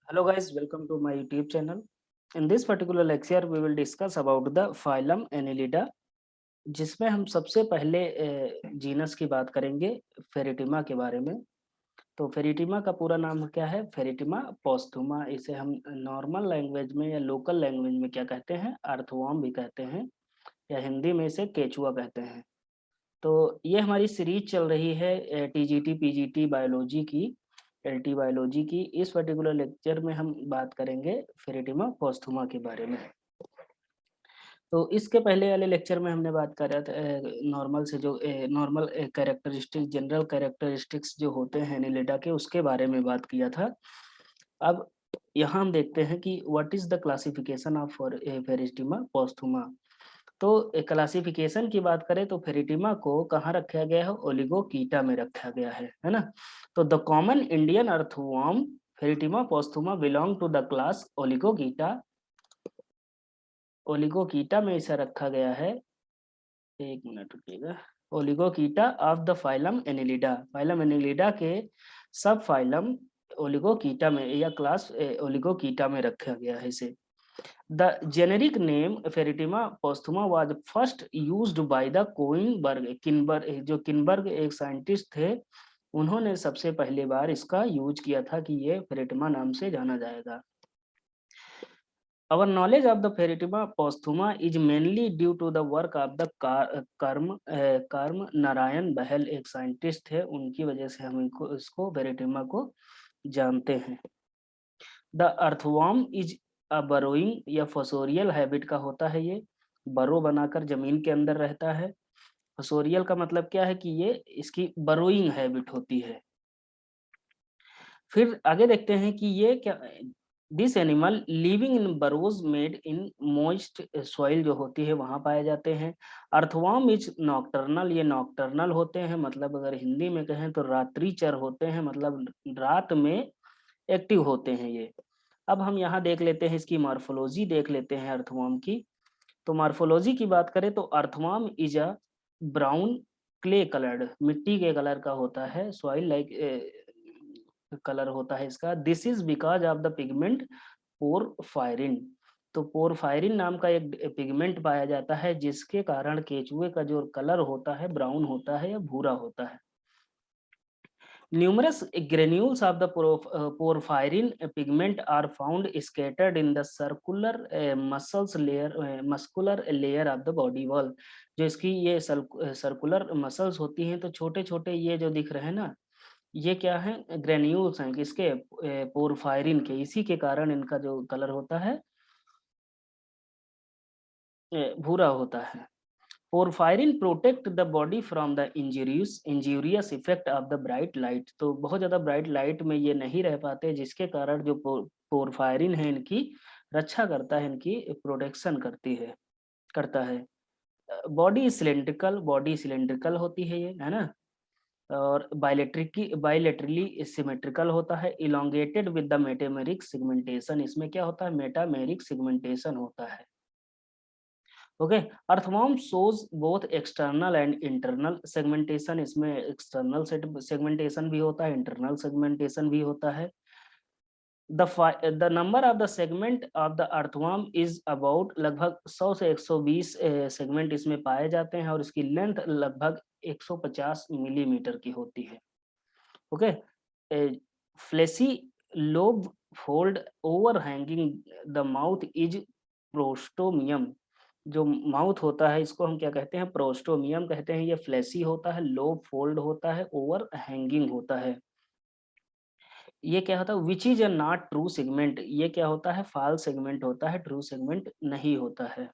Hello guys, welcome to my YouTube channel. In this particular lecture, we will discuss about the phylum Annelida, जिसमें हम सबसे पहले genus की बात करेंगे फेरिटिमा के बारे में। तो फेरिटिमा का पूरा नाम क्या है? फेरिटिमा पोस्थुमा। इसे हम नॉर्मल लैंग्वेज में या लोकल लैंग्वेज में क्या कहते हैं? अर्थवर्म भी कहते हैं या हिंदी में इसे केचुआ कहते हैं। तो ये हमारी सीरीज चल रही है टीजीटी पीजीटी बायोलॉजी की, एलटी बायोलॉजी की। इस पर्टिकुलर लेक्चर में हम बात करेंगे फेरिटिमा पोस्थुमा के बारे में। तो इसके पहले वाले लेक्चर में हमने बात करा था नॉर्मल से जो नॉर्मल कैरेक्टरिस्टिक जनरल कैरेक्टरिस्टिक्स जो होते हैं एनिलिडा के, उसके बारे में बात किया था। अब यहाँ हम देखते हैं कि what is the classification of Pheretima पोस्थुमा। तो क्लासिफिकेशन की बात करें तो फेरिटिमा को कहाँ रखा गया है? ओलिगोकीटा में रखा गया है ना। तो the common Indian earthworm pheretima posthuma belong to the class oligochaeta. Oligochaeta में इसे रखा गया है। एक मिनट रुकिएगा। Oligochaeta of the phylum annelida, phylum annelida के सब फाइलम ओलिगोकीटा में या क्लास ओलिगोकीटा में रखा गया है इसे। The generic name Ferritima posthuma was first used by the कोइनबर्ग। किनबर्ग, जो किनबर्ग एक साइंटिस्ट थे, उन्होंने सबसे पहली बार इसका यूज किया था कि ये फेरिटिमा नाम से जाना जाएगा। Our knowledge of the Ferritima posthuma is mainly due to the work of the कर्म नारायण बहल, एक साइंटिस्ट थे, उनकी वजह से हम इनको इसको फेरिटिमा को जानते हैं। The earthworm is a burrowing या फसोरियल हैबिट का होता है ये, बरो बनाकर जमीन के अंदर रहता है। फसोरियल का मतलब क्या है कि ये इसकी बरोइंग हैबिट होती है। फिर आगे देखते हैं कि ये क्या, this animal living in burrows made in moist soil जो होती है वहां पाए जाते हैं। अर्थवर्म इज नॉक्टर्नल, ये नॉक्टर्नल होते हैं, मतलब अगर हिंदी में कहें तो रात्रिचर होते हैं, मतलब रात में एक्टिव होते हैं ये। अब हम यहाँ देख लेते हैं इसकी मॉर्फोलॉजी देख लेते हैं अर्थवर्म की। तो मॉर्फोलॉजी की बात करें तो earthworm is a brown clay coloured, मिट्टी के कलर का होता है, सॉइल लाइक कलर होता है इसका। This is because of the pigment porphyrin. तो पोरफायरिन नाम का एक पिगमेंट पाया जाता है जिसके कारण केचुए का जो कलर होता है ब्राउन होता है या भूरा होता है। Numerous granules of the porphyrin pigment are found scattered in the circular muscular layer of the body wall। जो इसकी ये सर्कुलर मसल्स होती हैं, तो छोटे छोटे ये जो दिख रहे हैं ना, ये क्या है? ग्रेन्यूल्स हैं किसके? पोरफायरिन के। इसी के कारण इनका जो कलर होता है भूरा होता है। Porphyrin protect the body from the injurious effect of the bright light. तो बहुत ज्यादा ब्राइट लाइट में ये नहीं रह पाते, जिसके कारण जो पोरफायरिन है इनकी रक्षा करता है, इनकी प्रोटेक्शन करता है। बॉडी सिलेंड्रिकल होती है ये, है ना। और बायलेटरली सिमेट्रिकल होता है। Elongated with the metameric segmentation, इसमें क्या होता है? मेटामेरिक सिगमेंटेशन होता है। Okay. Earthworm shows both external and internal segmentation, इसमें एक्सटर्नल सेगमेंटेशन भी होता है, इंटरनल सेगमेंटेशन भी होता है। The number of the segment of the earthworm is about, लगभग 100 से 120 सेगमेंट इसमें पाए जाते हैं और इसकी लेंथ लगभग 150 मिलीमीटर की होती है। Okay. Fleshy lobe fold over hanging the mouth is prostomium. जो माउथ होता है इसको हम क्या कहते हैं? प्रोस्टोमियम कहते हैं। ये फ्लैसी होता है, लो फोल्ड होता है, ओवर हैंगिंग होता है। ये क्या होता है? Which is a not true segment, ये क्या होता है? फॉल्स सेगमेंट होता है, ट्रू सेगमेंट नहीं होता है।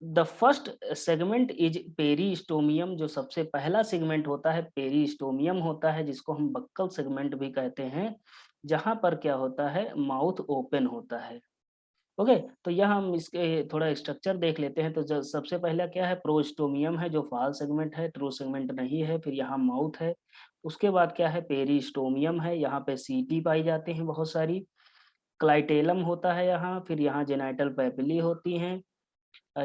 The first segment is peristomium, जो सबसे पहला सेगमेंट होता है पेरिस्टोमियम होता है, जिसको हम बक्कल सेगमेंट भी कहते हैं, जहां पर क्या होता है? माउथ ओपन होता है। ओके। तो यह हम इसके थोड़ा स्ट्रक्चर देख लेते हैं। तो सबसे पहला क्या है? प्रोस्टोमियम है जो फाल सेगमेंट है, ट्रू सेगमेंट नहीं है। फिर यहाँ माउथ है। उसके बाद क्या है? पेरिस्टोमियम है, यहाँ पे सीटी पाई जाती हैं बहुत सारी। क्लाइटेलम होता है यहाँ। फिर यहाँ जेनाइटल पैपिली होती हैं।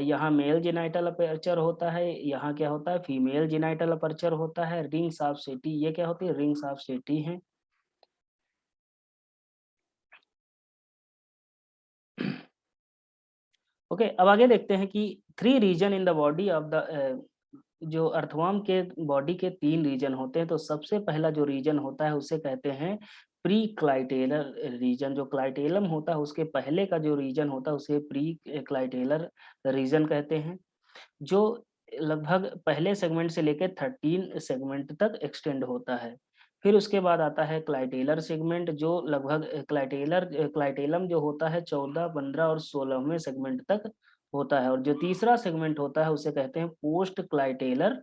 यहाँ मेल जेनाइटल अपर्चर होता है। यहाँ क्या होता है? फीमेल जेनाइटल अपर्चर होता है। रिंग्स ऑफ सेटी, ये क्या होती है? रिंग्स ऑफ सेटी हैं। ओके, अब आगे देखते हैं कि 3 region in the body of the जो अर्थवर्म के बॉडी के 3 रीजन होते हैं, तो सबसे पहला जो रीजन होता है उसे कहते हैं प्री क्लाइटेलर रीजन। जो क्लाइटेलम होता है उसके पहले का जो रीजन होता है उसे प्री क्लाइटेलर रीजन कहते हैं, जो लगभग पहले सेगमेंट से लेकर 13 सेगमेंट तक एक्सटेंड होता है। फिर उसके बाद आता है क्लाइटेलर सेगमेंट, जो लगभग क्लाइटेलम जो होता है 14, 15 और 16वें सेगमेंट तक होता है, और जो तीसरा सेगमेंट होता है उसे कहते हैं पोस्ट क्लाइटेलर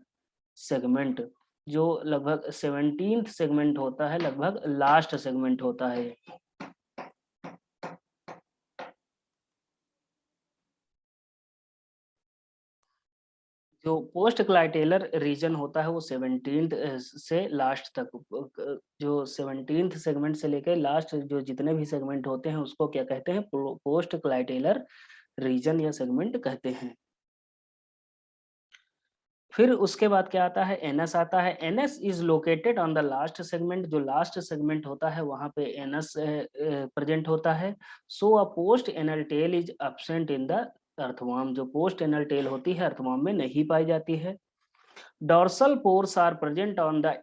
सेगमेंट, जो लगभग 17th सेगमेंट होता है, लगभग लास्ट सेगमेंट होता है। जो पोस्ट क्लाइटेलर रीजन होता है वो 17th से लास्ट तक, जो 17th सेगमेंट से लेकर लास्ट जो जितने भी सेगमेंट होते हैं उसको क्या कहते हैं, पोस्ट क्लाइटेलर रीजन या सेगमेंट कहते हैं। फिर उसके बाद क्या आता है, एनएस आता है। Anus is located on the last segment, जो लास्ट सेगमेंट होता है वहां पे एनएस प्रेजेंट होता है। So a post anal tail is absent in the earthworm, जो पोस्ट एनल टेल होती है अर्थवर्म में नहीं पाई जाती है। Dorsal pores are present on the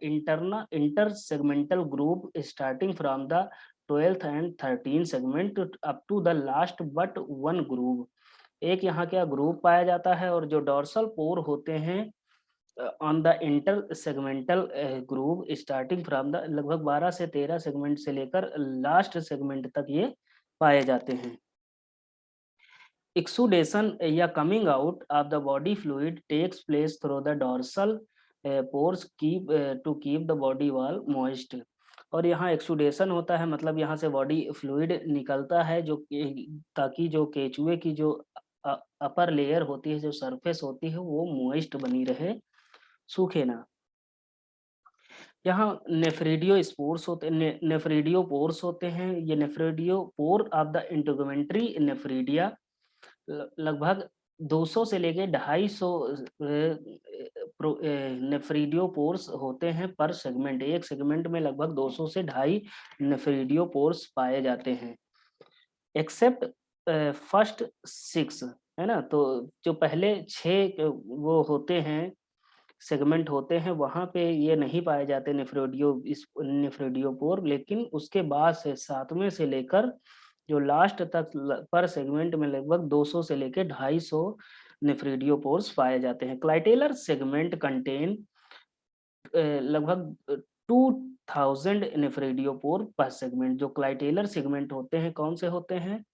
intersegmental group starting from the 12th and 13th segment up to the last but one groove। एक यहाँ क्या ग्रुप पाया जाता है, और जो डॉर्सल पोर होते हैं on the inter segmental group starting from the लगभग 12 से 13 सेगमेंट से लेकर लास्ट सेगमेंट तक ये पाए जाते हैं। एक्सुडेशन या coming out of the body fluid takes place through the dorsal pores keep to keep the body wall moist. और यहाँ एक्सुडेशन होता है, मतलब यहाँ से बॉडी फ्लूइड निकलता है, जो ताकि जो केचुए की जो अपर लेयर होती है, जो सरफेस होती है वो मॉइस्ट बनी रहे, सूखे ना। यहाँ नेफ्रिडियो स्पोर्स होते नेफ्रिडियो पोर्स होते हैं। ये नेफ्रिडियो pore of the integumentary nephridia लगभग 200 से लेके 250 नेफ्रीडियो पोर्स होते हैं पर सेगमेंट। एक सेगमेंट में लगभग 200 से 250 नेफ्रीडियो पोर्स पाए जाते हैं, एक्सेप्ट फर्स्ट 6, है ना। तो जो पहले 6 वो होते हैं, सेगमेंट होते हैं, वहां पे ये नहीं पाए जाते नेफ्रोडियोपोर, लेकिन उसके बाद से 7वें से लेकर जो लास्ट तक पर सेगमेंट में लगभग 200 से लेकर 250 नेफ्रिडियोपोर्स पाए जाते हैं। क्लाइटेलर सेगमेंट कंटेन लगभग 2000 नेफ्रिडियोपोर पर सेगमेंट। जो क्लाइटेलर सेगमेंट होते हैं कौन से होते हैं,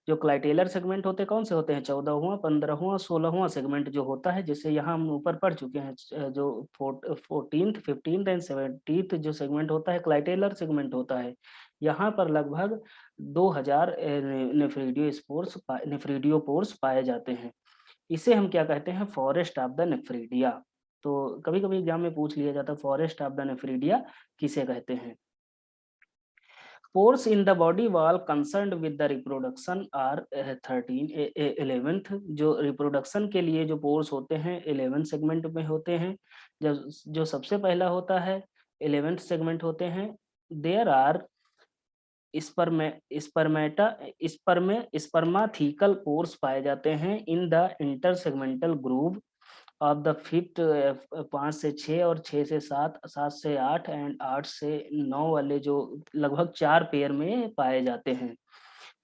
जो क्लाइटेलर सेगमेंट होते हैं कौन से होते हैं, 14वां, 15वां, 16वां सेगमेंट जो होता है, जिसे यहाँ हम ऊपर पढ़ चुके हैं। जो 14th, 15th एंड 17th जो सेगमेंट होता है क्लाइटेलर सेगमेंट होता है। यहाँ पर लगभग 2000 नेफ्रिडियो पोर्स पाए जाते हैं। इसे हम क्या कहते हैं, फॉरेस्ट ऑफ द नेफ्रीडिया। तो कभी कभी एग्जाम में पूछ लिया जाता है फॉरेस्ट ऑफ द नेफ्रीडिया किसे कहते हैं। Pores in the body wall concerned with the reproduction are 11th। जो रिप्रोडक्शन के लिए जो पोर्स होते हैं 11 सेगमेंट में होते हैं। जब जो सबसे पहला होता है 11th सेगमेंट होते हैं। देयर आर स्पर्माथिकल पोर्स पाए जाते हैं in the intersegmental groove of the fifth 5 से 6 और 6 से 7, 7 से 8 एंड 8 से 9 वाले जो लगभग 4 पेयर में पाए जाते हैं।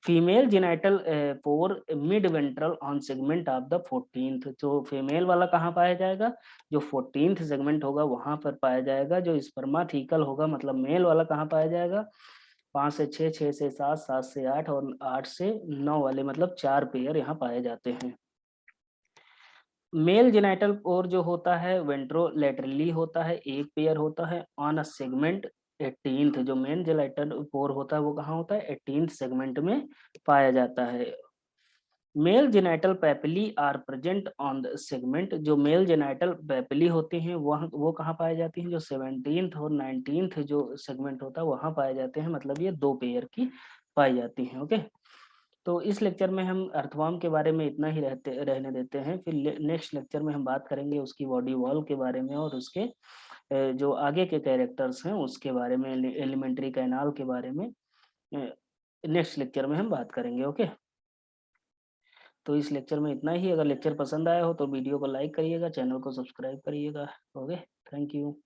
Female genital pour mid ventral on segment of the 14th। जो फीमेल वाला कहाँ पाया जाएगा, जो 14th सेगमेंट होगा वहां पर पाया जाएगा। जो स्पर्माथिकल होगा मतलब मेल वाला कहाँ पाया जाएगा, 5 से 6, 6 से 7, 7 से 8 और 8 से 9 वाले, मतलब 4 पेयर यहाँ पाए जाते हैं। मेल जेनाइटल पोर जो होता है वेंट्रोलेटरली होता है, एक पेयर होता है ऑन अ सेगमेंट 18th। जो मेल जेनाइटल पोर होता है वो कहाँ होता है, 18th सेगमेंट में पाया जाता है। Male genital papillae are present on the segment. जो मेल जेनाइटल पैपिली होती हैं वो कहाँ पाए जाती हैं, जो 17th और 19th जो सेगमेंट होता है वहाँ पाए जाते हैं, मतलब ये 2 पेयर की पाई जाती हैं। ओके, तो इस लेक्चर में हम अर्थवर्म के बारे में इतना ही रहने देते हैं। फिर नेक्स्ट लेक्चर में हम बात करेंगे उसकी बॉडी वॉल के बारे में और उसके जो आगे के कैरेक्टर्स हैं उसके बारे में, एलिमेंट्री कैनाल के बारे में नेक्स्ट लेक्चर में हम बात करेंगे। ओके। तो इस लेक्चर में इतना ही। अगर लेक्चर पसंद आया हो तो वीडियो को लाइक करिएगा, चैनल को सब्सक्राइब करिएगा। Okay, thank you.